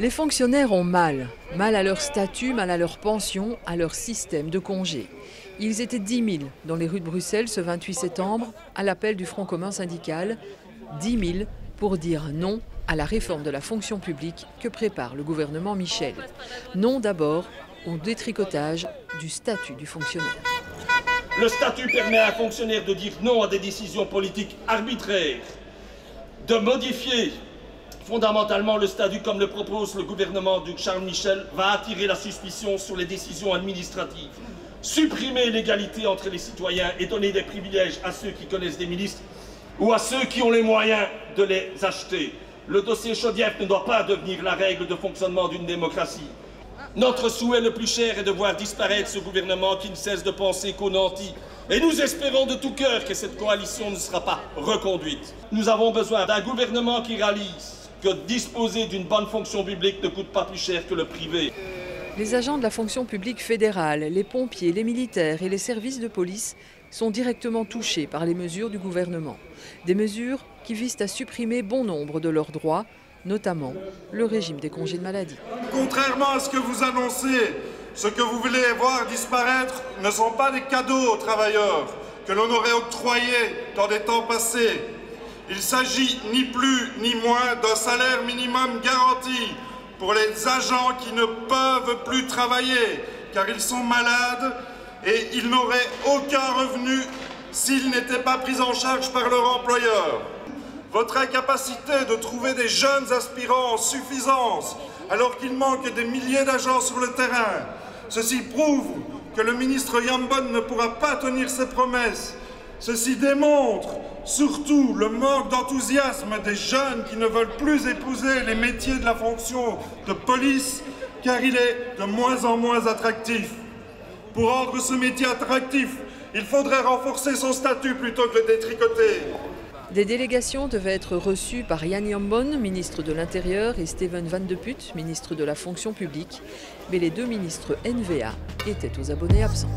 Les fonctionnaires ont mal. Mal à leur statut, mal à leur pension, à leur système de congés. Ils étaient 10 000 dans les rues de Bruxelles ce 28 septembre, à l'appel du Front commun syndical. 10 000 pour dire non à la réforme de la fonction publique que prépare le gouvernement Michel. Non d'abord au détricotage du statut du fonctionnaire. Le statut permet à un fonctionnaire de dire non à des décisions politiques arbitraires, de modifier fondamentalement le statut comme le propose le gouvernement de Charles Michel, va attirer la suspicion sur les décisions administratives. Supprimer l'égalité entre les citoyens et donner des privilèges à ceux qui connaissent des ministres ou à ceux qui ont les moyens de les acheter. Le dossier Chaudière ne doit pas devenir la règle de fonctionnement d'une démocratie. Notre souhait le plus cher est de voir disparaître ce gouvernement qui ne cesse de penser qu'au nanti. Et nous espérons de tout cœur que cette coalition ne sera pas reconduite. Nous avons besoin d'un gouvernement qui réalise que disposer d'une bonne fonction publique ne coûte pas plus cher que le privé. Les agents de la fonction publique fédérale, les pompiers, les militaires et les services de police sont directement touchés par les mesures du gouvernement. Des mesures qui visent à supprimer bon nombre de leurs droits, notamment le régime des congés de maladie. Contrairement à ce que vous annoncez, ce que vous voulez voir disparaître ne sont pas des cadeaux aux travailleurs que l'on aurait octroyés dans des temps passés. Il s'agit ni plus ni moins d'un salaire minimum garanti pour les agents qui ne peuvent plus travailler car ils sont malades et ils n'auraient aucun revenu s'ils n'étaient pas pris en charge par leur employeur. Votre incapacité de trouver des jeunes aspirants en suffisance alors qu'il manque des milliers d'agents sur le terrain, ceci prouve que le ministre Yambon ne pourra pas tenir ses promesses. Ceci démontre surtout le manque d'enthousiasme des jeunes qui ne veulent plus épouser les métiers de la fonction de police car il est de moins en moins attractif. Pour rendre ce métier attractif, il faudrait renforcer son statut plutôt que le détricoter. Des délégations devaient être reçues par Jan Yambon, ministre de l'Intérieur, et Steven Van de Putte, ministre de la Fonction publique. Mais les deux ministres NVA étaient aux abonnés absents.